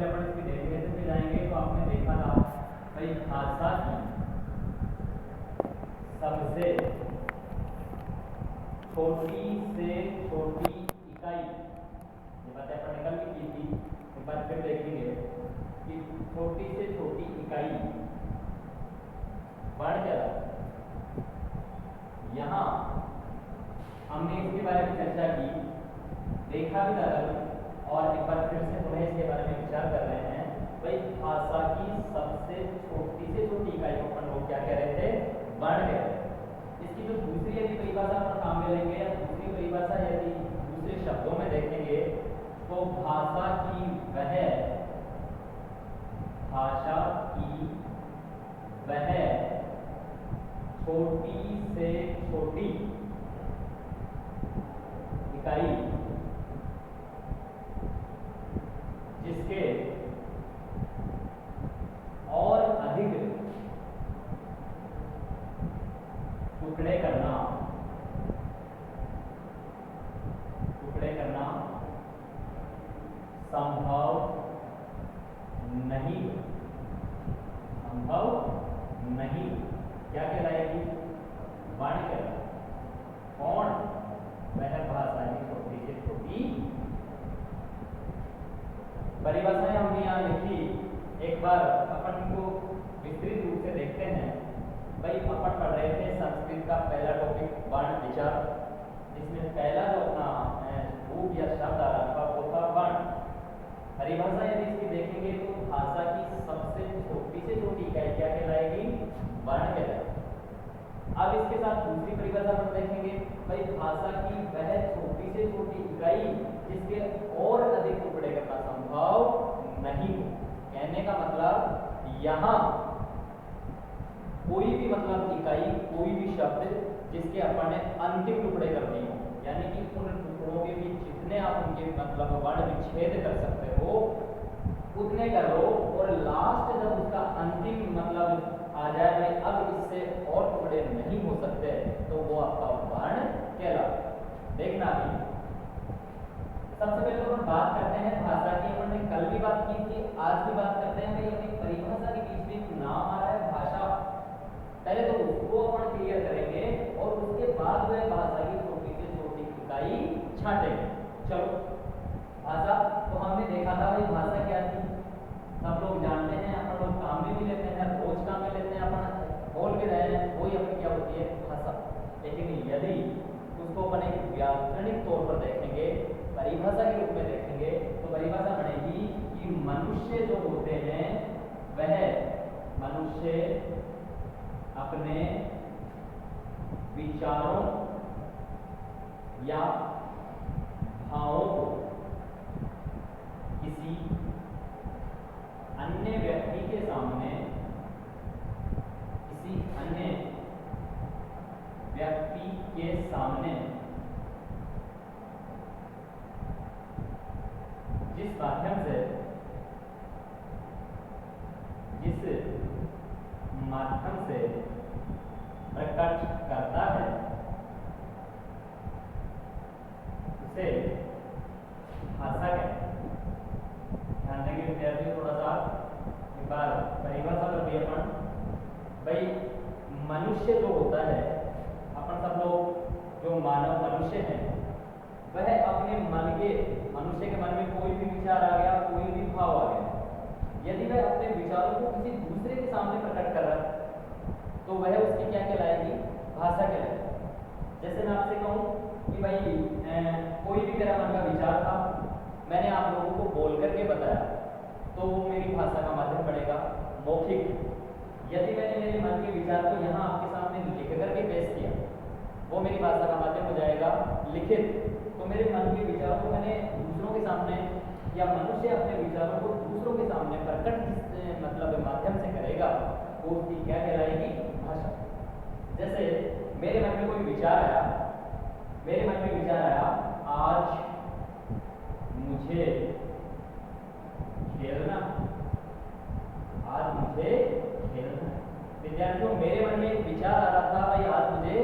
पहले अपन इसकी डेफिनेशन पे जाएंगे तो आपने देखा था भाई भाषा की सबसे छोटी से छोटी इकाई, ये बातें अपन ने कल भी की थी, एक बार फिर देखेंगे कि छोटी से छोटी इकाई वर्ण क्या है। यहाँ हमने इसके बारे में चर्चा की, देखा भी था, और एक बार फिर से थोड़ा इसके बारे में विचार कर रहे हैं। भाई भाषा की सबसे छोटी से छोटी इकाई को अपन लोग क्या कह रहे थे, वर्ण कह रहे थे। इसकी जो दूसरी यदि परिभाषा अपन काम में लेंगे या दूसरी परिभाषा यदि दूसरे शब्दों में देखेंगे तो भाषा की वह छोटी से छोटी इकाई जिसके और अधिक टुकड़े करना संभव नहीं क्या कहलाएगी, वर्ण कहलाएगी। कौन, वह भाषा की छोटी से छोटी परिभाषाएं हमने यहाँ लिखी। एक बार अपन को विस्तृत रूप से देखते हैं। भाई अपन पढ़ रहे थे संस्कृत का पहला टॉपिक वर्ण विचार, जिसमें पहला जो अपना रूप या शब्द आ रहा था वो था वर्ण। परिभाषा यदि इसकी देखेंगे तो भाषा की सबसे छोटी से छोटी इकाई क्या कहलाएगी, वर्ण कहलाएगी। अब इसके साथ दूसरी परिभाषा हम देखेंगे। भाई भाषा की वह छोटी से छोटी इकाई जिसके और अधिक टुकड़े करना संभव नहीं। कहने का मतलब यहाँ कोई भी मतलब इकाई, कोई भी शब्द जिसके अपन ने अंतिम टुकड़े कर दिए हो, यानी कि उन टुकड़ों के बीच जितने आप उनके मतलब वर्ण विच्छेद कर सकते हो उतने करो, और लास्ट जब उसका अंतिम मतलब आ जाए भाई अब इससे और टुकड़े नहीं हो सकते, तो वो आपका वर्ण कहलाता। देखना अभी सबसे पहले तो हम बात करते हैं भाषा की। हमने कल भी बात की थी, आज भी बात करते हैं। भाई अपनी परिभाषा के बीच में एक नाम आ रहा है भाषा, पहले तो उसको अपन क्लियर करेंगे और उसके बाद वह भाषा की छोटी से छोटी इकाई छांटेंगे। चलो भाषा तो हमने देखा था भाई भाषा क्या थी, सब लोग जानते हैं, अपन लोग काम में भी लेते हैं, रोज काम में लेते हैं, अपन बोल भी रहे हैं, वही अपनी क्या होती है भाषा। लेकिन यदि उसको अपन एक व्याकरणिक तौर पर देखेंगे, परिभाषा के रूप में देखेंगे, तो परिभाषा बनेगी कि मनुष्य जो होते हैं वह मनुष्य अपने विचारों या भावों को किसी अन्य व्यक्ति के सामने, जिस माध्यम से प्रकट करता है उसे भाषा कहते हैं। ध्यान देंगे विद्यार्थी, थोड़ा सा एक बार परिभाषा कर दी अपन। भाई मनुष्य जो होता है, अपन सब लोग जो मानव मनुष्य हैं, वह अपने मनुष्य के मन में कोई भी विचार आ गया, कोई भी भाव आ गया, यदि वह अपने विचारों को किसी दूसरे के सामने प्रकट कर रहा है तो वह उसकी क्या कहलाएगी, भाषा कहलाएगी। जैसे मैं आपसे कहूँ कि भाई कोई भी मेरा मन का विचार था, मैंने आप लोगों को बोल करके बताया, तो वो मेरी भाषा का माध्यम बनेगा, मौखिक। यदि मैंने मेरे मन के विचार को यहाँ आपके सामने लिख करके पेश किया, वो मेरी भाषा का माध्यम हो जाएगा, लिखित। तो मेरे मन के विचारों को मैंने दूसरों के सामने, या मनुष्य अपने विचारों को दूसरों के सामने प्रकट जिस मतलब माध्यम से करेगा, वो उसकी क्या कहलाएगी, भाषा। जैसे मेरे मन में कोई विचार आया, आज मुझे खेलना, विद्यार्थियों मेरे मन में एक विचार आ रहा था, भाई आज मुझे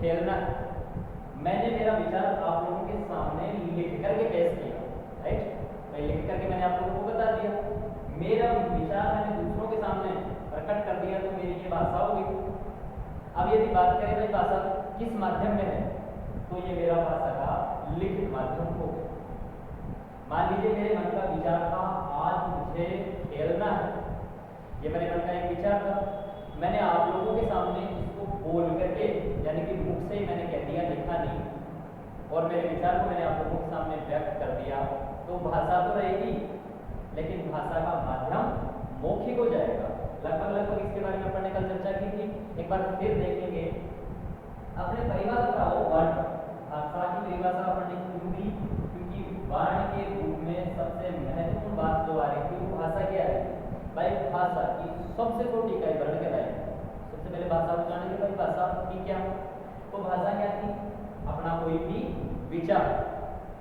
खेलना है। मैंने मेरा विचार आप लोगों के सामने लिख करके पेश किया, राइट। मैं लिख करके मैंने आप लोगों को बता दिया। मेरा विचार मैंने दूसरों के सामने प्रकट कर दिया तो मेरी ये भाषा होगी। अब यदि बात करें भाई भाषा किस माध्यम में है, तो ये मेरा भाषा का लिखित माध्यम हो गया। मान लीजिए मेरे मन का विचार था आज मुझे खेलना है, ये मेरे मन का एक विचार था, मैंने आप लोगों के सामने इसको बोल करके यानी कि मुख से ही मैंने कह दिया, लिखा नहीं, और मेरे विचार को मैंने आप लोगों के सामने व्यक्त कर दिया, तो भाषा तो रहेगी लेकिन भाषा का माध्यम मौखिक हो जाएगा। लगभग इसके बारे में अपन ने कल चर्चा की थी, एक बार फिर देखेंगे। अपने परिभाषा का हो वर्ण, भाषा की परिभाषा अपन ने क्यों दी, क्योंकि वर्ण के रूप में सबसे महत्वपूर्ण बात जो आ रही थी वो भाषा क्या है भाई, भाषा की सबसे छोटी इकाई वर्ण कहलाएगी। सबसे पहले भाषा को जानेंगे भाई भाषा की क्या, तो भाषा क्या थी, अपना कोई भी विचार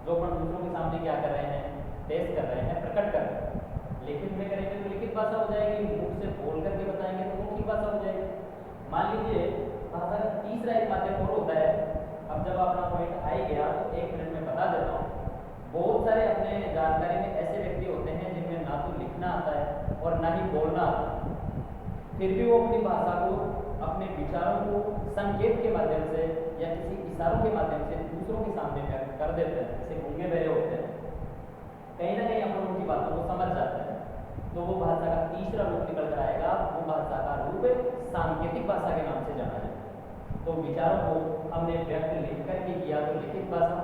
जो अपन दूसरों के सामने क्या कर रहे हैं, पेश कर रहे हैं, प्रकट कर रहे हैं। लिखित में करेंगे तो लिखित भाषा हो जाएगी, मुख से बोल करके बताएंगे तो मौखिक भाषा हो जाएगी। मान लीजिए भाषा का तीसरा एक माध्यम और होता है। अब जब अपना पॉइंट आ ही गया तो 1 मिनट में बता देता हूँ। बहुत सारे अपने जानकारी में ऐसे व्यक्ति होते हैं जिनमें ना तो लिखना आता है और ना ही बोलना आता है, फिर भी वो अपनी भाषा को, अपने विचारों को संकेत के माध्यम से या किसी इशारों के माध्यम से दूसरों के सामने व्यक्त कर देते हैं। जैसे गूंगे बहरे होते हैं, कहीं ना कहीं हम लोगों की बातों को समझ जाते हैं, तो वो भाषा का तीसरा रूप निकल कर आएगा। वो भाषा का रूप सांकेतिक भाषा के नाम से जाना जाए। तो विचारों को हमने व्यक्त लिख करके किया तो लिखित भाषा,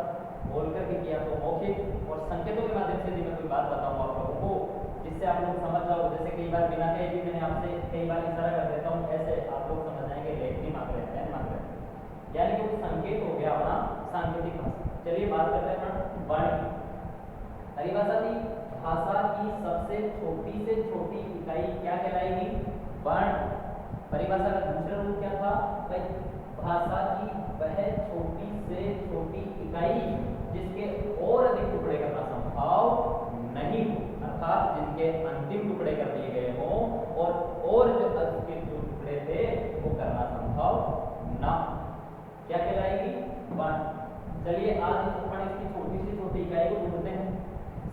बोल करके किया तो मौखिक, और संकेतों के माध्यम से मैं कोई बात बताऊँ आप लोगों को जिससे आप लोग समझ जाओ। जैसे कई बार बिना कहे भी मैंने आपसे कई बार इशारा कर देता हूँ, ऐसे आप लोग समझ जाएंगे लेखनी मांग रहे हैं, पेन मांग रहे हैं, यानी कि वो संकेत हो गया अपना सांकेतिक भाषा। चलिए बात करते हैं वर्ण की। परिभाषा थी भाषा की सबसे छोटी से छोटी इकाई क्या कहलाएगी, वर्ण। परिभाषा का दूसरा रूप क्या था भाई, भाषा की वह छोटी से छोटी इकाई जिसके और अधिक टुकड़े करना संभव नहीं हो, अर्थात जिनके अंतिम टुकड़े कर दिए गए हों और जो उसके जो टुकड़े थे वो करना संभव ना, क्या कहलाएगी, वर्ण। चलिए आज अपन इसकी छोटी से छोटी इकाई को ढूंढते हैं।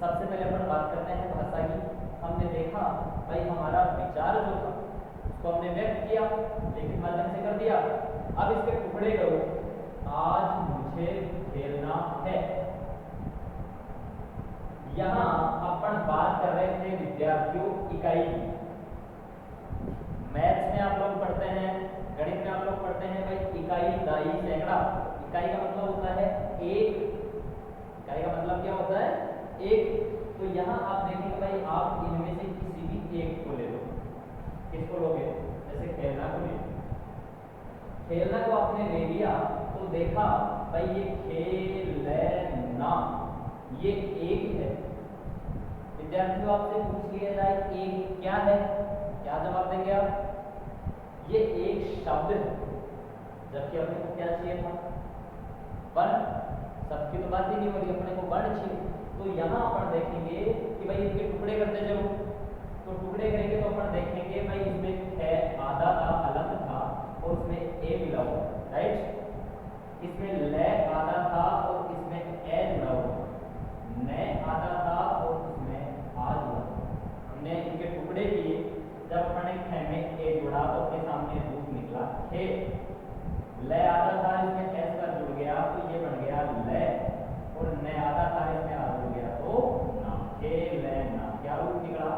सबसे पहले अपन बात करते हैं भाषा की। हमने देखा भाई हमारा विचार जो था उसको हमने व्यक्त किया, लिखित माध्यम से कर दिया। अब इसके टुकड़े करो, आज मुझे खेलना है। यहां अपन बात कर रहे थे विद्यार्थियों इकाई की। मैथ्स में आप लोग पढ़ते हैं, गणित में आप लोग पढ़ते हैं भाई इकाई, दाई, सैकड़ा। इकाई का मतलब होता है एक, इकाई का मतलब क्या होता है, एक। तो यहाँ आप देखेंगे भाई आप इनमें से किसी भी एक को ले लो। किसको लोगे, जैसे खेलना को ले, खेलना को आपने ले लिया तो देखा भाई ये खेलना ये एक है। विद्यार्थियों आपसे पूछ लिया जाए एक क्या है, क्या जवाब देंगे आप, ये एक शब्द है, जबकि अपने को क्या चाहिए था, वर्ण। सबकी तो बात ही नहीं हो रही, अपने को वर्ण चाहिए। तो यहाँ अपन देखेंगे कि भाई इसके टुकड़े करते चलो, तो टुकड़े करेंगे तो अपन देखेंगे भाई इसमें है आधा था, अलग था और उसमें ए मिला हुआ, राइट। इसमें ले आधा था और इसमें ए जुड़ा हुआ, ने आधा था और उसमें आ जुड़ा। हमने इनके टुकड़े किए, जब अपन ने खे में ए जुड़ा तो अपने सामने रूप निकला खे। ले आधा था इसमें एस का जुड़ गया तो ये बन गया ले, और ने आधा था इसमें आ जुड़ गया तो ना, खे ले ना, क्या रूप निकला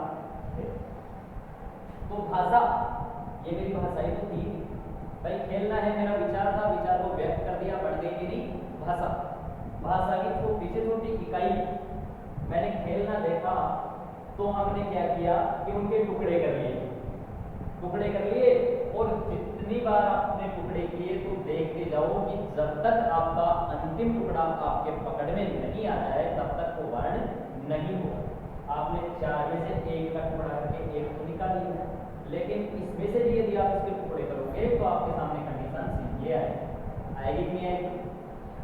खे। तो भाषा, ये मेरी भाषा ही तो थी भाई, खेलना है मेरा विचार था, विचार को व्यक्त कर दिया, बढ़ गई मेरी भाषा। भाषा की छोटी से छोटी इकाई मैंने खेलना देखा तो हमने क्या किया कि उनके टुकड़े कर लिए, टुकड़े कर लिए, और जितनी बार आपने टुकड़े किए तो देखते जाओ कि जब तक आपका अंतिम टुकड़ा आपके पकड़ में नहीं आ जाए तब तक वो वर्ण नहीं होगा। आपने 4 में से 1 का टुकड़ा करके 1 को निकाल लिया, लेकिन इसमें से भी यदि आप इसके टुकड़े करोगे तो आपके सामने कंडीशन ये आएगी कि नहीं आएगी,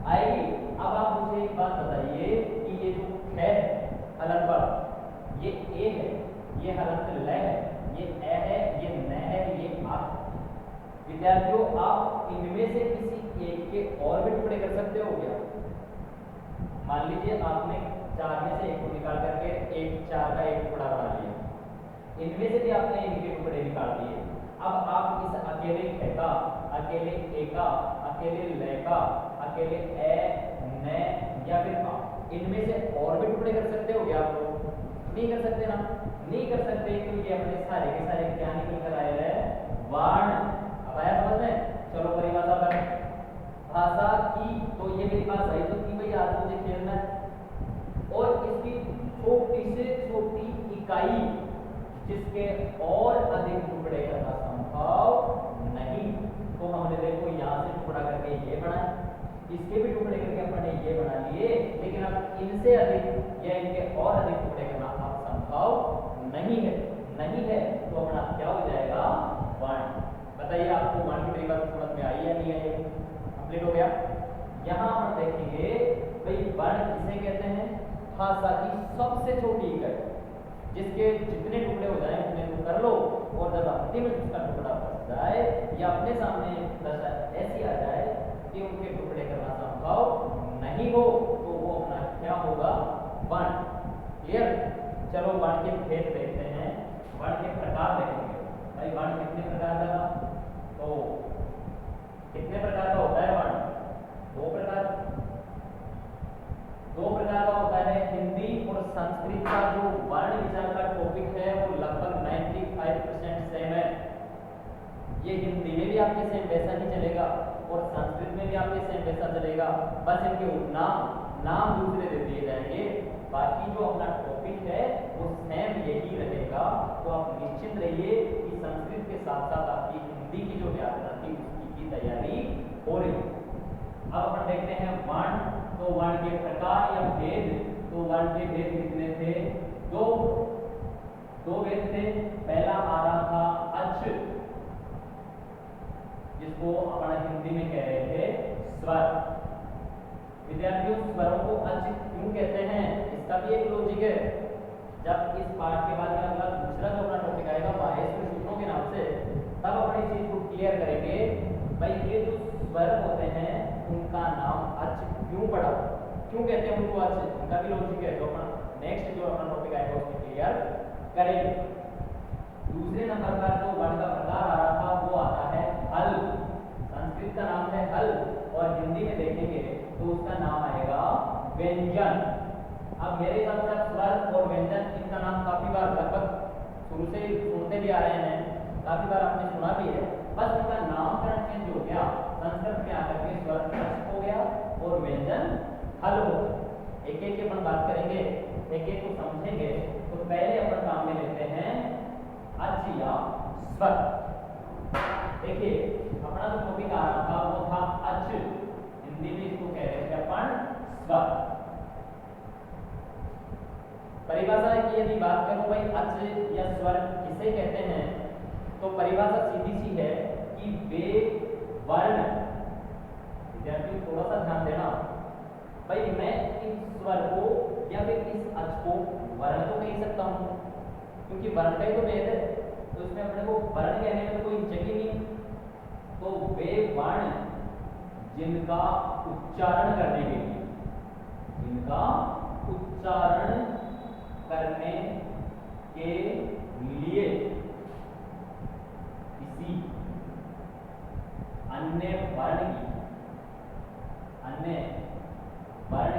आएगी। अब आप मुझे एक बात बताइए कि ये जो है हलन पर, ये ए है, ये हलंत ल है, ये ए है, ये न है, ये आ। विद्यार्थियों आप इनमें से किसी एक के और भी टुकड़े कर सकते हो क्या? मान लीजिए आपने 4 में से 1 को निकाल करके 4 का 1 टुकड़ा बना लिया, इनमें से भी आपने इनके टुकड़े निकाल दिए। अब आप इस अकेले ख का, अकेले ए का, अकेले ल का, अकेले ए, न या फिर आ, इनमें से और भी टुकड़े कर सकते हो क्या आप लोग? नहीं कर सकते ना, नहीं कर सकते तो ये अपने सारे के सारे क्या निकल कर आए हैं? वर्ण। अब आया समझ में? चलो परिभाषा पर भाषा की, तो ये मेरी भाषा है तो की भाई आज मुझे खेलना है। और इसकी छोटी से छोटी इकाई जिसके और अधिक टुकड़े करना संभव नहीं। तो हमने देखो यहाँ से टुकड़ा करके ये बनाया, इसके भी टुकड़े करके अपने ये बना लिए, लेकिन अब इनसे अधिक या इनके और अधिक टुकड़े करना अब संभव नहीं है। नहीं है तो अपना क्या हो जाएगा? वर्ण। बताइए आपको वर्ण की परिभाषा समझ में आई या नहीं आई? कंप्लीट हो गया। यहाँ हम देखेंगे भाई वर्ण किसे कहते हैं? भाषा की सबसे छोटी इकाई जिसके जितने टुकड़े हो जाए उतने तो कर लो, और जब अंतिम में उसका टुकड़ा बच जाए या अपने सामने दशा ऐसी आ जाए कि उनके टुकड़े करना संभव नहीं हो तो वो अपना क्या होगा? वर्ण। क्लियर? चलो वर्ण के भेद देखते हैं, वर्ण के प्रकार देखेंगे। भाई वर्ण कितने प्रकार का था? तो कितने प्रकार का होता है वर्ण? दो प्रकार का होता है। हिंदी और संस्कृत का जो वर्ण विचार का टॉपिक है वो लगभग 95% सेम है। ये हिंदी में भी आपके सेम वैसा ही चलेगा और संस्कृत में भी आपके सेम वैसा चलेगा, बस इनके नाम दूसरे दे दिए जाएंगे। बाकी जो अपना टॉपिक है वो सेम यही रहेगा। तो आप निश्चिंत रहिए कि संस्कृत के साथ साथ आपकी हिंदी की जो व्याकरण थी उसकी की तैयारी हो रही है। अब अपन देखते हैं वर्ण। तो वर्ण के प्रकार या भेद, तो वर्ण के भेद कितने थे? दो भेद थे। पहला आ रहा था अच, जिसको अपन हिंदी में कह रहे थे स्वर। विद्यार्थियों स्वरों को अच क्यों कहते हैं इसका भी एक लॉजिक है। जब इस पाठ के बाद अगला दूसरा जो अपना टॉपिक आएगा माहेश्वर सूत्रों के नाम से, तब अपनी चीज को क्लियर करेंगे। भाई ये जो स्वर होते हैं उनका नाम अच क्यों पड़ा, क्यों कहते हैं उनको अच, उनका भी लॉजिक है। तो अपना नेक्स्ट जो अपना टॉपिक आएगा उसमें क्लियर करेंगे। दूसरे नंबर पर जो वर्ण का प्रकार आ रहा था वो आता है हल। संस्कृत का नाम है हल और हिंदी में देखेंगे तो उसका नाम आएगा व्यंजन। अब मेरे हिसाब से स्वर और व्यंजन इनका नाम काफी बार लगभग शुरू से सुनते भी आ रहे हैं, काफी बार आपने सुना भी है, बस उनका नामकरण चेंज हो गया। संस्कृत में आकर के स्वर हो गया और व्यंजन हल हो गया। एक एक की अपन बात करेंगे, एक एक को समझेंगे। तो पहले अपन काम में लेते हैं अच या स्वर। देखिए अपना जो टॉपिक आ रहा था वो था अच, हिंदी में इसको कह रहे थे अपन स्वर। परिभाषा की यदि बात करूं भाई अच या स्वर किसे कहते हैं, तो परिभाषा सीधी सी है कि वे वर्ण, विद्यार्थी थोड़ा सा ध्यान देना भाई, मैं इस स्वर को या फिर इस अच को वर्ण तो कह सकता हूं क्योंकि वर्ण का ही तो भेद है, तो इसमें अपने को वर्ण कहने में कोई जगह नहीं। तो वे वर्ण जिनका उच्चारण करने के लिए, जिनका उच्चारण करने के लिए किसी अन्य वर्ण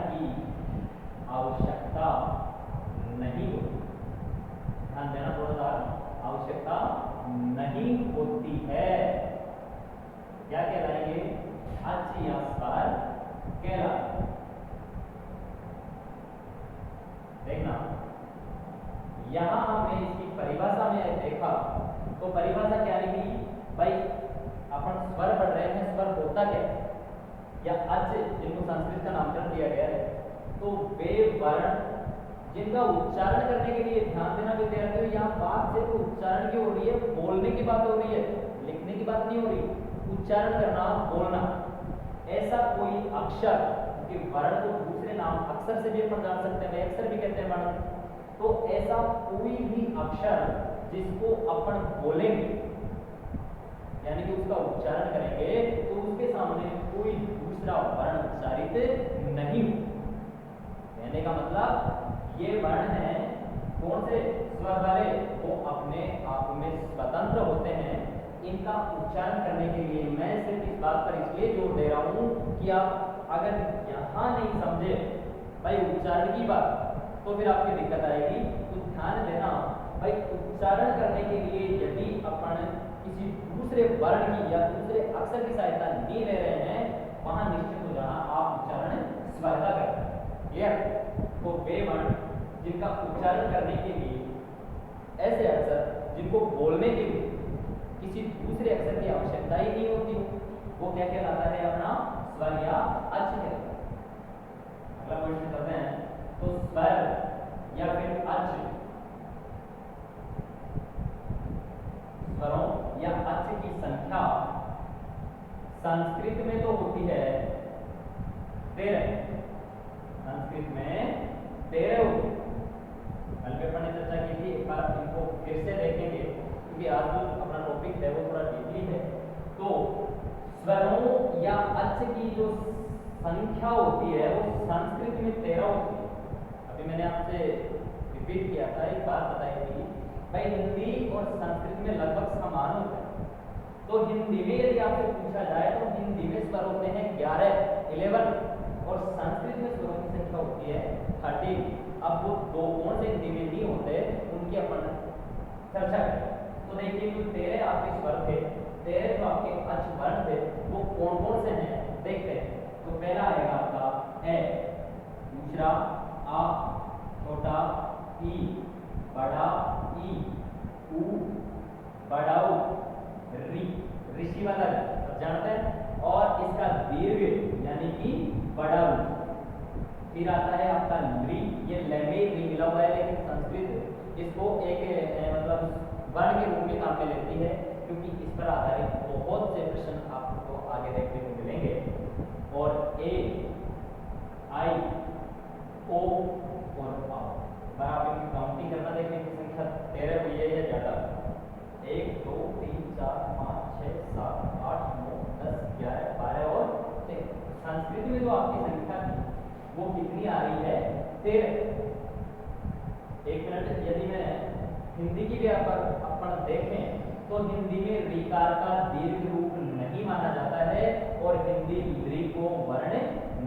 की आवश्यकता नहीं होती। ध्यान देना थोड़ा सा, आवश्यकता नहीं होती है, क्या कहलाएंगे? अच या स्वर कहलाएंगे। देखना यहां हमने इसकी परिभाषा में देखा तो परिभाषा क्या लिखी भाई, अपन स्वर पढ़ रहे हैं, स्वर होता क्या या अच जिनको संस्कृत का नामकरण दिया गया है, तो वे वर्ण जिनका उच्चारण करने के लिए, ध्यान देना विद्यार्थियों यहाँ बात सिर्फ उच्चारण की हो रही है, बोलने की बात हो रही है, लिखने की बात नहीं हो रही। उच्चारण करना, बोलना, ऐसा कोई अक्षर कि वर्ण को दूसरे नाम अक्षर से भी अपन जान सकते हैं, अक्षर भी कहते हैं वर्ण। तो ऐसा कोई भी अक्षर जिसको अपन बोलेंगे यानी कि उसका उच्चारण करेंगे तो उसके सामने कोई दूसरा वर्ण उच्चारित नहीं हो। कहने का मतलब ये वर्ण है कौन से स्वर वाले, वो अपने आप में स्वतंत्र होते हैं। इनका उच्चारण करने के लिए मैं सिर्फ इस बात पर इसलिए जोर दे रहा हूं कि आप अगर यहां नहीं समझे भाई उच्चारण की बात, तो फिर आपकी दिक्कत आएगी। तो ध्यान देना भाई, उच्चारण करने के लिए यदि अपन किसी दूसरे वर्ण की या दूसरे अक्षर की सहायता नहीं ले रहे हैं, वहां निश्चित हो जाना आप उच्चारण स्वर का करते हैं। क्लियर? तो वे वर्ण जिनका उच्चारण करने के लिए, ऐसे अक्षर जिनको बोलने के लिए किसी दूसरे अक्षर की आवश्यकता ही नहीं होती, वो क्या कहलाता है? अपना स्वर या अच् कहलाता है। अगला क्वेश्चन करते हैं। तो स्वर या फिर अच्, स्वरों या अच् की संख्या संस्कृत में तो होती है 13। संस्कृत में 13 होती है। कल पेपर ने चर्चा की थी, एक बार इनको फिर से देखेंगे क्योंकि आज जो अपना टॉपिक है वो थोड़ा डीपली है। तो स्वरों या अच् की जो संख्या होती है वो संस्कृत में 13 होती है। अभी मैंने आपसे रिपीट किया था, एक बात बताई थी भाई, हिंदी और संस्कृत में लगभग समान होता है। तो हिंदी में यदि आपसे पूछा जाए तो हिंदी में स्वर होते हैं 11 और संस्कृत में स्वरों की संख्या होती है 13। अब वो दो कौन से हिंदी में नहीं होते उनकी अपन चर्चा करें। तो देखिए जो 13 आपके स्वर थे, 13 जो आपके अच् वर्ण थे, वो कौन कौन से हैं देखते हैं। तो पहला आएगा आपका ए, दूसरा आ, छोटा ई, बड़ा ई, ऊ, बड़ा ऊ, री, ऋषि वाला सब जानते हैं, और इसका दीर्घ यानी कि बड़ा ऊ। फिर आता है आपका ली, ये लैंग्वेज नहीं मिला हुआ है लेकिन संस्कृत इसको एक मतलब वर्ण के रूप में काम में लेती है, क्योंकि इस पर आधारित बहुत से प्रश्न आपको आगे देखने को मिलेंगे। और ए, आई, ओ और आ, आप इनकी काउंटिंग करना देखें कि संख्या 13 हुई है या ज्यादा। 1 2 3 4 5 6 7 8 9 10 11 12 और 13। संस्कृत में जो आपकी संख्या थी वो कितनी आ रही है? 13। एक मिनट, यदि मैं हिंदी की भी अपन देखें तो हिंदी में ऋकार का दीर्घ रूप नहीं माना जाता है और हिंदी ऋ को वर्ण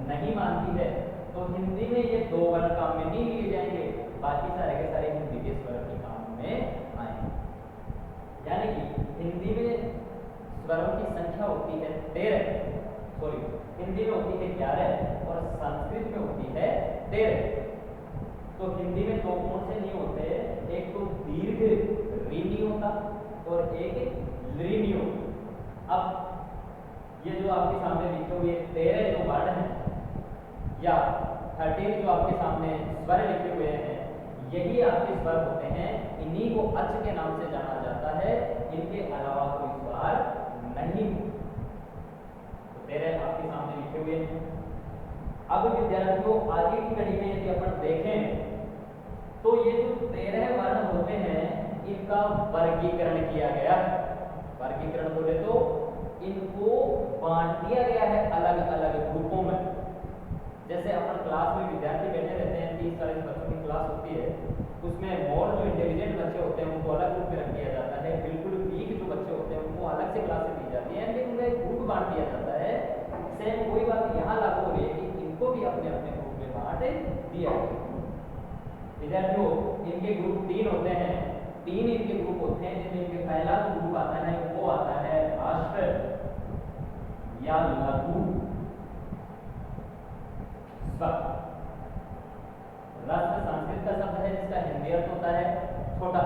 नहीं मानती है। तो हिंदी में ये दो वर्ण काम में नहीं लिए जाएंगे, बाकी सारे के सारे हिंदी के स्वर के काम में आएंगे। यानी कि हिंदी में स्वरों की संख्या होती है 13, सॉरी हिंदी में होती है 11 और संस्कृत में होती है 13। तो हिंदी में दो कौन से नहीं होते, एक तो दीर्घ री नहीं होता और एक ली नहीं होता। अब ये जो आपके सामने लिखे हुए 13 जो वर्ण हैं या 13 जो आपके सामने स्वर लिखे हुए हैं, यही आपके स्वर होते हैं। इन्हीं को अच् के नाम से जाना जाता है, इनके अलावा कोई स्वर नहीं। तो 13 आपके सामने लिखे हुए हैं। अब विद्यार्थियों आगे की कड़ी में यदि अपन देखें तो ये जो 13 वर्ण होते हैं इनका वर्गीकरण किया गया। वर्गीकरण बोले तो इनको बांट दिया गया है अलग अलग ग्रुपों में। जैसे अपन क्लास में विद्यार्थी बैठे रहते हैं, 30-40 बच्चों की क्लास होती है, उसमें मोर जो इंटेलिजेंट बच्चे होते हैं उनको अलग ग्रुप में रख दिया जाता है, बिल्कुल वीक जो बच्चे होते हैं उनको अलग से क्लासेस दी जाती है, लेकिन उन्हें ग्रुप बांट दिया जाता है। सेम वही बात यहाँ लागू हो रही है कि इनको भी अपने अपने ग्रुप में बांट दिया गया। विद्यार्थियों इनके ग्रुप 3 होते हैं, 3 इनके ग्रुप होते हैं, जिसमें इनके पहला जो ग्रुप आता है वो आता है राष्ट्र या लघु स्वर। राष्ट्र संस्कृत का शब्द है जिसका हिंदी अर्थ होता है छोटा,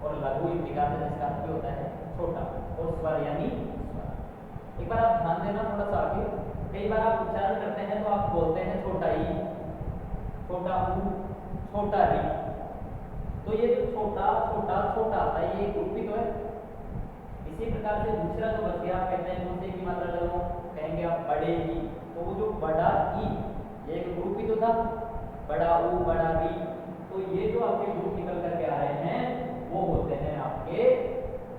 और लघु हिंदी का जिसका अर्थ होता है छोटा, और स्वर यानी स्वर। एक बार आप ध्यान देना थोड़ा सा आगे, कई बार आप उच्चारण करते हैं तो आप बोलते हैं छोटा ई, छोटा ऊ, छोटा री। तो ये जो छोटा छोटा छोटा आता है ये ग्रुप ही तो है। इसी प्रकार से दूसरा जो बच गया, आप कहते हैं दूसरे की मात्रा करो, कहेंगे आप बड़े ई, तो वो जो बड़ा ई ये एक ग्रुप ही तो था, बड़ा ऊ बड़ा री। तो ये जो आपके ग्रुप निकल करके आ रहे हैं वो होते हैं आपके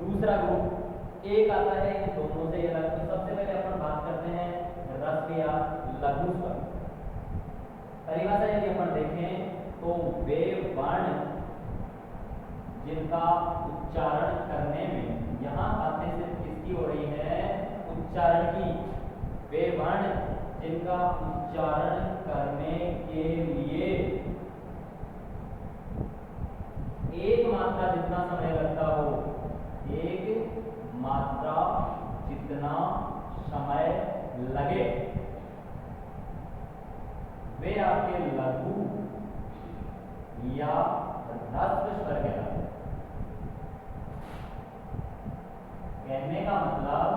दूसरा ग्रुप। एक आता है इन दोनों से अलग। तो सबसे पहले अपन बात करते हैं रस्व या लघु स्वर। परिभाषा यदि अपन देखें तो वे वर्ण जिनका उच्चारण करने में, यहाँ बातें सिर्फ किसकी हो रही है, उच्चारण की। वे वर्ण जिनका उच्चारण करने के लिए एक मात्रा जितना समय लगता हो, एक मात्रा जितना समय लगे, वे आपके लघु या ह्रस्व स्वर कहलाते हैं। कहने का मतलब,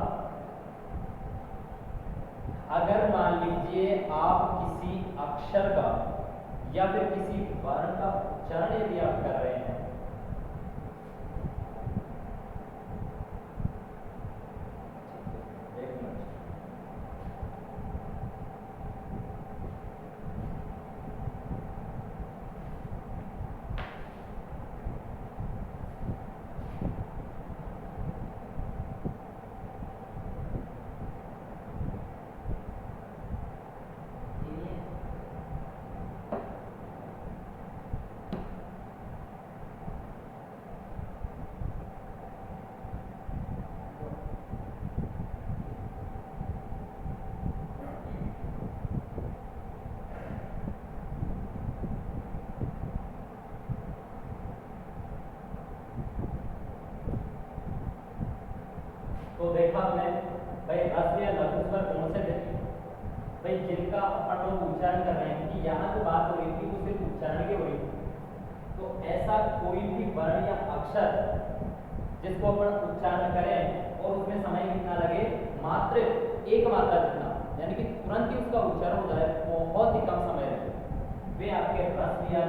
अगर मान लीजिए आप किसी अक्षर का या फिर किसी वर्ण का उच्चारण यदि आप कर रहे हैं, एक मिनट, तो देखा हमने भाई ह्रस्व या लघु स्वर कौन से थे, भाई जिनका अपन लोग उच्चारण कर रहे हैं, क्योंकि यहाँ जो बात हो रही थी वो सिर्फ उच्चारण की हो रही थी। तो ऐसा कोई भी वर्ण या अक्षर जिसको अपन उच्चारण करें और उसमें समय कितना लगे, मात्र एक मात्रा जितना, यानी कि तुरंत ही उसका उच्चारण हो जाए, बहुत ही कम समय लगे, वे आपके ह्रस्व या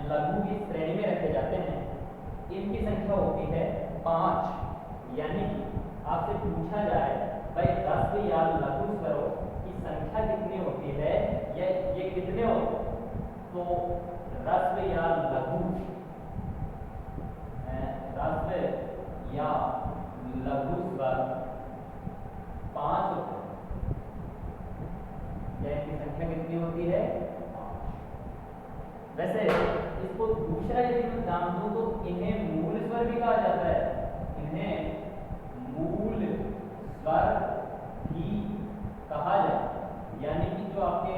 लघु की श्रेणी में रखे जाते हैं। इनकी संख्या होती है 5। यानी कि आपसे पूछा जाए भाई ह्रस्व या लघु स्वरों की संख्या कितनी होती है या ये कितने होते हैं, तो ह्रस्व या लघु, ह्रस्व या लघु स्वर 5 होते हैं। इनकी संख्या कितनी होती है, 5। वैसे इसको दूसरा यदि मैं जान दूं तो इन्हें मूल स्वर भी कहा जाता है, इन्हें मूल स्वर भी कहा जाता है। यानी कि जो आपके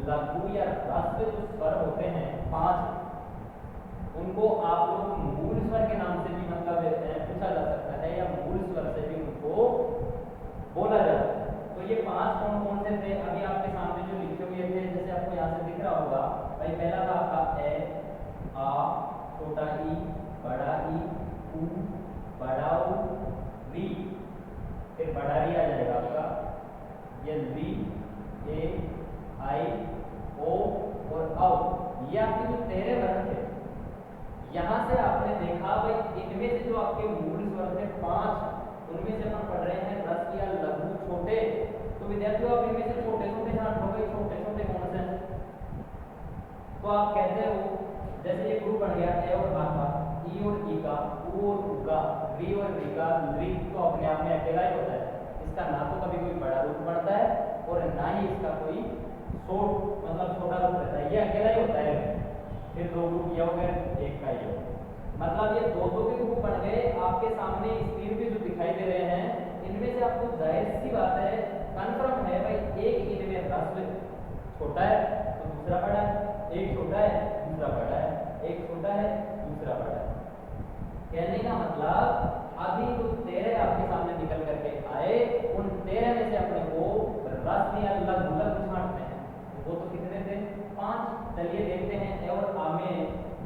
लघु या ह्रस्व जो स्वर होते हैं 5, उनको आप लोग मूल स्वर के नाम से भी मतलब पूछा जा सकता है या मूल स्वर से भी उनको बोला जाता है। तो ये 5 कौन कौन से थे, अभी आपके सामने जो लिखे हुए थे, जैसे आपको यहाँ से दिख रहा होगा, भाई पहला था आपका ए, आ, छोटा ई, बड़ा ई, ऊ, बड़ा ऊ, री, फिर बड़ा री आ जाएगा आपका, ये री, ए, आई, ओ और औ। ये आपके जो 13 वर्ण थे, यहाँ से आपने देखा भाई इनमें से जो आपके मूल स्वर थे 5, उनमें से हम पढ़ रहे हैं ह्रस्व या लघु छोटे। तो विद्यार्थियों आप इनमें से छोटे छोटे जान लो, भाई छोटे छोटे कौन से हैं, तो आप कहते हो जैसे ये ग्रुप बन गया ए और आ का, ई और ई का, ऊ और ऊ का, री और री का, री तो अपने आप में अकेला ही होता है, इसका ना तो कभी कोई बड़ा रूप बनता है और ना ही इसका कोई मतलब छोटा रूप रहता है, ये अकेला ही होता है। फिर 2 ग्रुप ये हो गए, एक का ये, मतलब ये 2 के ग्रुप बन गए। आपके सामने स्क्रीन पे जो दिखाई दे रहे हैं, इनमें से आपको जाहिर सी बात है, कन्फर्म है भाई एक इनमें ह्रस्व छोटा है तो दूसरा बड़ा है, एक छोटा है दूसरा बड़ा है, एक छोटा है दूसरा बड़ा है। कहने का मतलब अभी जो 13 आपके सामने निकल करके आए, उन 13 में से अपने को ह्रस्व या लघु छांटते हैं। वो तो कितने थे, 5। चलिए देखते हैं ए और आ में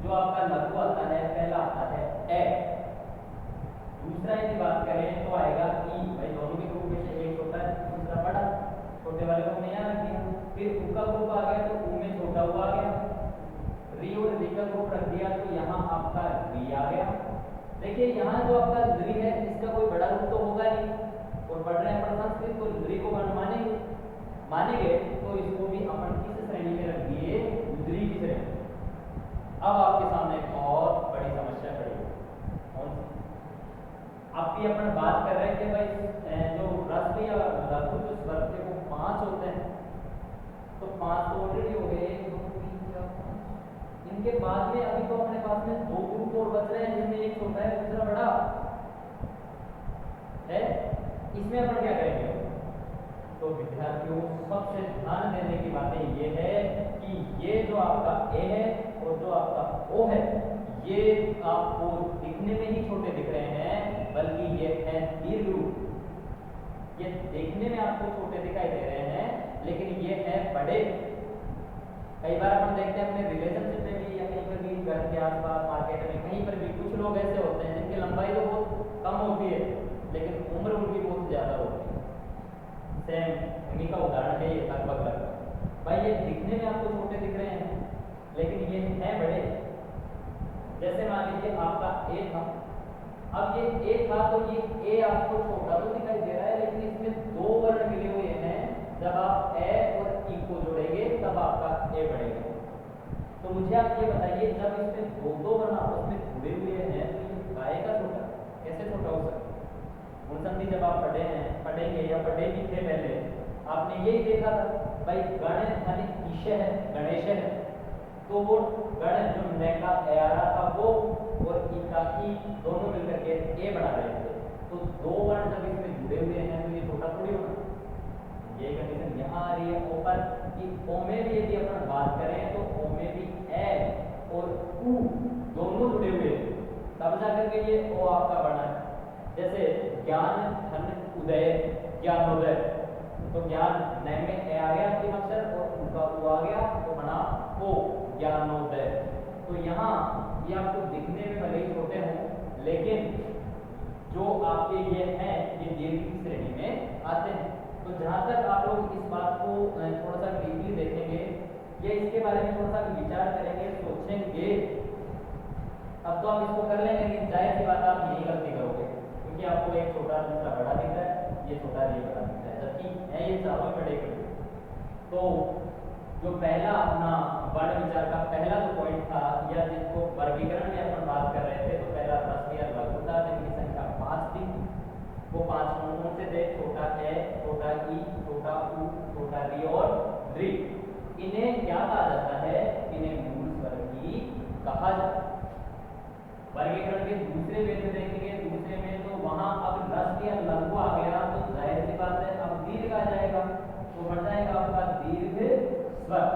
जो आपका लघु आता है, पहला आता है ए, दूसरा यदि बात करें तो आएगा ई। भाई दोनों के ग्रुप में से एक छोटा है दूसरा बड़ा, छोटे वाले को हमने यहाँ रख दिया। फिर ऊ का ग्रुप आ गया तो ऊ में छोटा हुआ आ गया, री और री का ग्रुप रख दिया तो यहाँ आपका री आ गया। देखिए यहाँ जो आपका री है, इसका कोई बड़ा रूप तो होगा नहीं, और पढ़ रहे हैं अपन संस्कृत, तो री को मानेंगे तो इसको भी अपन किस श्रेणी में रख दिए, री की श्रेणी। अब आपके सामने एक बहुत बड़ी समस्या खड़ी है, कौन सी? आप भी अपन बात कर रहे थे भाई जो ह्रस्व या लघु जो स्वर थे वो 5 होते हैं, तो 5 तो ऑलरेडी हो गए, 1 2 3 4 5। इनके बाद में अभी तो अपने पास में 2 ग्रुप और बच इसमें अपन क्या करेंगे? तो विद्यार्थियों सबसे ध्यान देने की बातें ये है कि ये जो आपका ए है और जो आपका ओ है, ये आपको दिखने में ही छोटे दिख रहे हैं, बल्कि ये है दीर्घ रूप। ये देखने में आपको छोटे दिखाई दे रहे हैं, लेकिन ये है बड़े। कई बार अपन देखते हैं अपने रिलेशनशिप में भी या कहीं पर भी, घर के आसपास, मार्केट में, कहीं पर भी कुछ लोग ऐसे होते हैं जिनकी लंबाई तो बहुत कम होती है, लेकिन उम्र उनकी बहुत ज्यादा होती है। सेम इन्हीं का उदाहरण है ये लगभग। भाई ये दिखने में आपको छोटे दिख रहे हैं, लेकिन ये हैं बड़े। जैसे मान लीजिए आपका ए था, अब ये ए था तो ये ए आपको छोटा तो दिखाई दे रहा है, लेकिन इसमें दो वर्ण मिले हुए हैं। जब आप ए और ई को जोड़ेंगे तब आपका ए बढ़ेगा। तो मुझे आप ये बताइए, जब इसमें दो दो वर्ण आपस में जुड़े हुए हैं तो ये गायेगा छोटा, कैसे छोटा हो सकता है? गुणसंधि जब आप पढ़ेंगे या पढ़े भी थे पहले, आपने यही देखा था भाई, गण यानी ईश है, गणेश है, तो वो गण जो न का एरा था वो और ई का ई दोनों मिलकर के ए बना रहे थे। तो दो वर्ण जब इसमें जुड़े हुए हैं तो ये छोटा थोड़ी होगा। ये कंडीशन यहाँ आ रही है ओ पर कि ओ में भी यदि अपन बात करें तो ओ में भी ए और उ दोनों जुड़े हुए हैं, तब जाकर के ये ओ आपका बना है। जैसे ज्ञान धन उदय, ज्ञानोदय, तो ज्ञान न में ए आ गया अंतिम अक्षर और उनका उ आ गया तो बना ओ, ज्ञानोदय। तो यहाँ ये आपको दिखने में भले ही छोटे हों, लेकिन जो आपके ये हैं ये दीर्घ की श्रेणी में आते हैं। तो जहाँ तक आप लोग इस बात को थोड़ा सा डीपली देखेंगे या इसके बारे में थोड़ा सा विचार करेंगे, सोचेंगे, अब तो आप इसको कर लेंगे, लेकिन जाहिर सी बात आप यही गलती करोगे, क्योंकि आपको एक छोटा दूसरा बड़ा दिख रहा है, ये छोटा ये बड़ा दिख रहा है, जबकि है ये चारों बड़े बड़े। तो जो पहला अपना वर्ण विचार का पहला जो पॉइंट था, या जिसको वर्गीकरण में अपन बात कर रहे थे, तो पहला ह्रस्व या लघु था, जिनकी संख्या 5 थी। वो 5 कौन से थे? छोटा ए, छोटा ई, छोटा उ, छोटा री और री। इन्हें क्या कहा जाता है? इन्हें मूल स्वर्गीय कहा जाता है। वर्गीकरण के दूसरे वेद में देखेंगे, दूसरे में तो वहां अब ह्रस्व या लघु आ गया, तो जाहिर सी बात है अब दीर्घ आ जाएगा, तो बढ़ जाएगा आपका दीर्घ स्वर,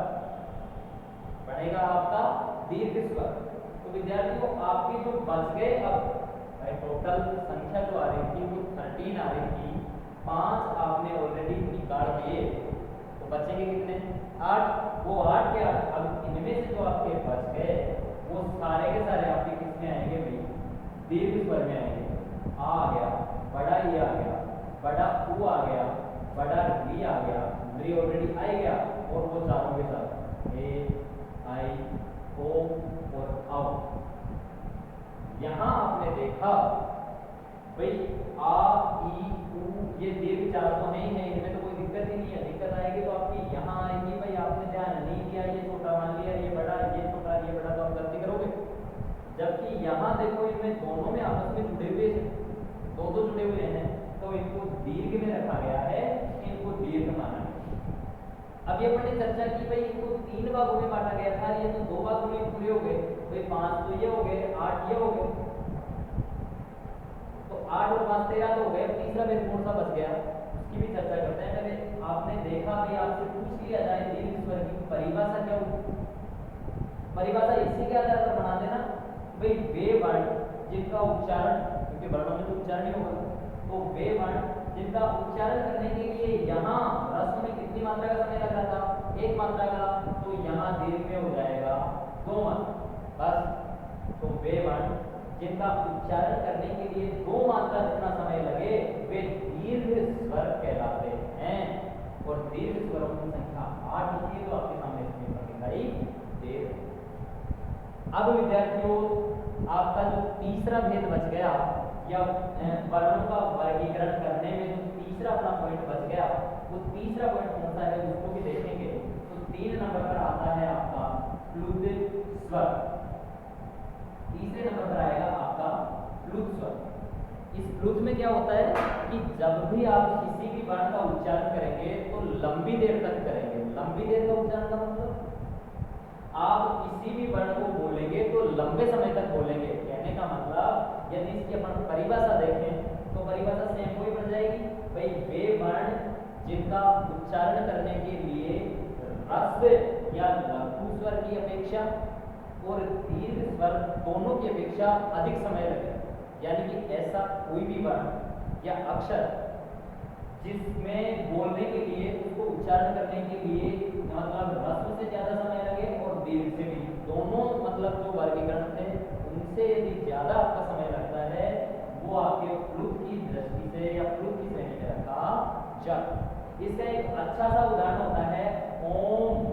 बढ़ेगा आपका दीर्घ स्वर। तो विद्यार्थियों आपके जो बच गए, अब टोटल संख्या जो आ रही थी वो 13 आ रही थी, 5 आपने ऑलरेडी निकाल दिए, तो बचेंगे कितने? 8। वो 8 के 8, अब इनमें से जो आपके बच गए वो सारे के सारे आपके किसमें आएंगे भाई? दीर्घ स्वर में आएंगे। आ गया, बड़ा ई आ गया, बड़ा उ आ गया, बड़ा री आ गया, री ऑलरेडी आ गया, और वो चारों के साथ ए, आई, ओ और औ। यहां आपने देखा भाई आ, ई, उ, ये दीर्घ चार तो नहीं है, इनमें तो कोई दिक्कत ही नहीं है। दिक्कत आएगी तो आपकी यहाँ आएगी भाई, आपने ध्यान नहीं दिया, ये छोटा मान लिया, ये बड़ा, ये छोटा, ये बड़ा, तो आप गलती करोगे। जबकि यहाँ देखो इनमें दोनों में आपस में जुड़े हुए हैं, दो जुड़े हुए हैं, तो इनको दीर्घ में रखा गया है, इनको दीर्घ माना है। अब ये अपने चर्चा की भाई इनको 3 भागों में बांटा गया था, ये तो 2 भागों में पूरे हो गए भाई, 5 तो ये हो गए, 8 ये हो गए, तो 8 और 5 13 तो हो गए। तीसरा वेद कौन सा बच गया, उसकी भी चर्चा करते हैं। पहले आपने देखा भाई, आपसे पूछ लिया जाए दीर्घ स्वर की परिभाषा क्या होगी? परिभाषा इसी के आधार पर बना देना भाई, वे वर्ण जिनका उच्चारण, क्योंकि वर्णों में तो उच्चारण ही होगा, तो वे वर्ण जिनका उच्चारण करने के लिए यहाँ ह्रस्व में कितनी मात्रा का समय लग रहा था? 1 मात्रा का, तो यहाँ दीर्घ में हो जाएगा 2 मात्रा बस। तो वे वर्ण जिनका उच्चारण करने के लिए 2 मात्रा जितना समय लगे वे दीर्घ स्वर कहलाते हैं, और दीर्घ स्वरों की संख्या 8 होती है, तो आपके सामने स्क्रीन पर दिखाई दे रही है। अब विद्यार्थियों आपका जो तीसरा भेद बच गया, या वर्णों का वर्गीकरण करने में जो तीसरा अपना पॉइंट बच गया, वो तीसरा पॉइंट कौन सा है उसको भी देखेंगे। तो 3 नंबर पर आता है आपका प्लुत स्वर, तीसरे नंबर पर आएगा आपका प्लुत स्वर। इस प्लुत में क्या होता है कि जब भी आप किसी भी वर्ण का उच्चारण करेंगे तो लंबी देर तक करेंगे। लंबी देर का उच्चारण का मतलब आप किसी भी वर्ण को बोलेंगे तो लंबे समय तक बोलेंगे। कहने का मतलब यदि इसकी अपन परिभाषा देखें तो परिभाषा सेम वही बन जाएगी भाई, वे वर्ण जिनका उच्चारण करने के लिए ह्रस्व या लघु स्वर की अपेक्षा और दीर्घ स्वर दोनों की अपेक्षा अधिक समय लगे, यानी कि ऐसा कोई भी वर्ण या अक्षर जिसमें बोलने के लिए, उसको उच्चारण करने के लिए मतलब ह्रस्व से ज्यादा समय लगे और दीर्घ से भी, दोनों मतलब जो वर्गीकरण थे उनसे यदि ज्यादा आपका समय लगता है वो आपके प्लुत की दृष्टि से या प्लुत की श्रेणी में रखा जाता। इसका एक अच्छा सा उदाहरण होता है ओम।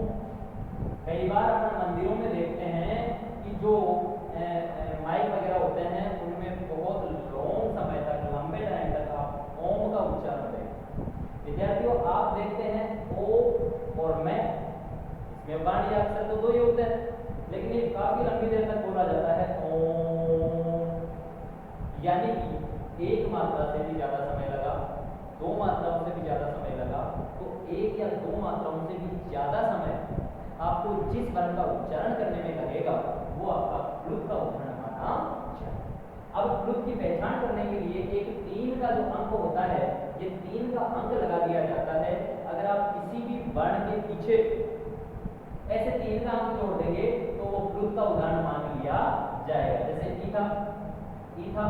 कई बार अपन मंदिरों में देखते हैं कि जो माइक वगैरह होते हैं उनमें बहुत लंबे समय तक, लंबे टाइम तक आप ओम का उच्चारण देखें। विद्यार्थियों आप देखते हैं ओ और मैं, इसमें वर्ण या अक्षर तो दो ही होते हैं, लेकिन ये काफी लंबी देर तक बोला जाता है ओम, यानी कि एक मात्रा से भी ज्यादा समय लगा, दो मात्राओं से भी ज्यादा समय लगा, तो एक या दो मात्राओं से भी ज्यादा समय आपको जिस वर्ण का उच्चारण करने में लगेगा वो आपका प्लुत का उच्चारण माना जाए। अब प्लुत की पहचान करने के लिए एक 3 का जो अंक होता है, ये 3 का अंक लगा दिया जाता है। अगर आप किसी भी वर्ण के पीछे ऐसे 3 का अंक जोड़ देंगे तो वो प्लुत का उदाहरण मान लिया जाएगा। जैसे ई था, ई था,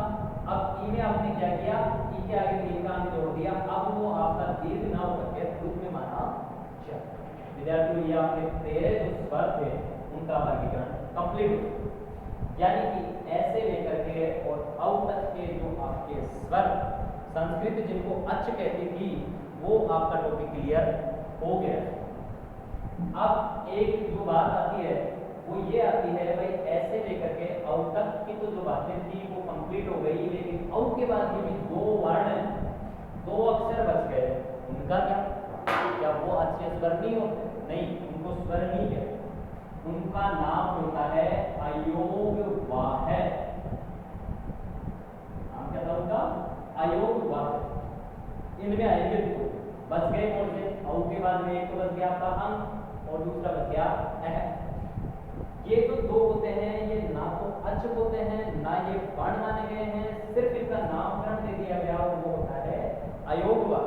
अब ई में आपने क्या किया, ई के आगे 3 का अंक जोड़ दिया, अब वो आपका दीर्घ ना होकर के प्लुत में माना जाए। विद्यार्थियों ये आपके 13 जो स्वर थे उनका वर्गीकरण कंप्लीट, यानी कि ऐसे लेकर के और औ तक के जो आपके स्वर, संस्कृत जिनको अच कहती थी, वो आपका टॉपिक क्लियर हो गया। अब एक जो बात आती है वो ये आती है भाई, ऐसे लेकर के औ तक की तो जो बातें थी वो कंप्लीट हो गई, लेकिन औ के बाद ये भी 2 वर्ण, 2 अक्षर बच गए, उनका क्या वो अच्छे स्वर नहीं होते? नहीं, उनको स्वर नहीं कहते, उनका नाम होता है अयोगवाह। नाम क्या था उनका? अयोगवाह। इनमें आएंगे तो बच गए कौन से? औ के बाद में एक तो बच गया आपका अंग और दूसरा बच गया अह। ये जो 2 होते हैं ये ना तो अच होते हैं ना ये वर्ण माने गए हैं, सिर्फ इनका नामकरण दे दिया गया और वो होता है अयोगवाह।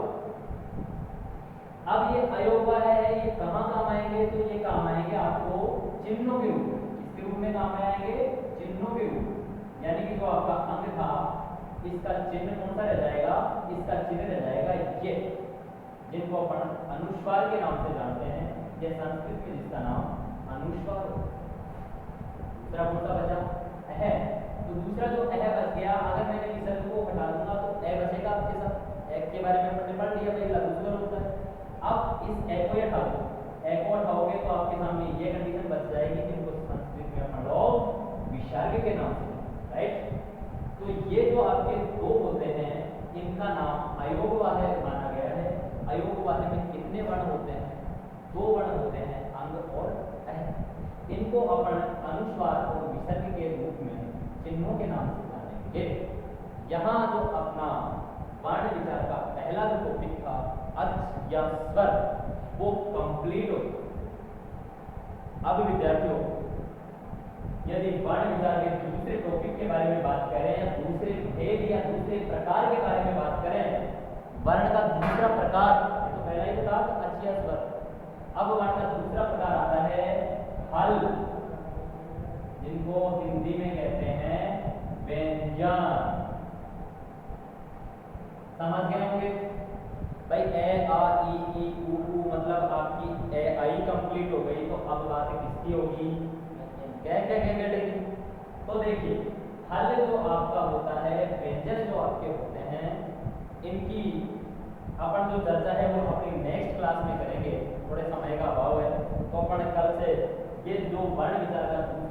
अब ये अयोगवाह है, ये कहाँ काम आएंगे? तो ये काम आएंगे आपको चिन्हों के रूप में। किसके रूप में काम आएंगे? चिन्हों के रूप में। यानी कि जो आपका अंग था इसका चिन्ह कौन सा रह जाएगा? इसका चिन्ह रह जाएगा ये, जिनको अपन अनुस्वार के नाम से जानते हैं, ये संस्कृत में जिसका नाम अनुस्वार। दूसरा कौन सा बचा? अह। तो दूसरा जो अह बच गया, अगर मैंने विसर्ग को हटा दूंगा तो अ बचेगा आपके साथ। अ के बारे में हमने पढ़ लिया भाई, लघु स्वर होता है। अब इस ए को हटा दो, ए को हटाओगे तो आपके सामने ये कंडीशन बच जाएगी जिनको संस्कृत में अपन लोग विसर्ग के नाम से, राइट? तो ये जो आपके 2 होते हैं इनका नाम अयोगवाह माना गया है। अयोगवाह में कितने वर्ण होते हैं? 2 वर्ण होते हैं, अंग और अह। इनको अपन अनुस्वार और विसर्ग के रूप में चिन्हों के नाम से जानेंगे। यहाँ जो अपना वर्ण विचार का पहला जो टॉपिक था अच या स्वर, वो कंप्लीट हो। अब विद्यार्थियों यदि वर्ण विचार के दूसरे टॉपिक के बारे में बात करें या दूसरे भेद या दूसरे प्रकार के बारे में बात करें, वर्ण का दूसरा प्रकार, तो पहला ही था अच या स्वर, अब वर्ण का दूसरा प्रकार आता है हल, जिनको हिंदी में कहते हैं व्यंजन। समझ गए होंगे भाई? ए आ ई ऊ मतलब आपकी ए आई कंप्लीट हो गई, तो अब बात किसकी होगी? क्या क्या क्या कैटेगरी? तो देखिए हल जो आपका होता है, व्यंजन जो आपके होते हैं, इनकी अपन जो चर्चा है वो अपनी नेक्स्ट क्लास में करेंगे। थोड़े समय का अभाव है तो अपन कल से ये जो वर्ण विचार का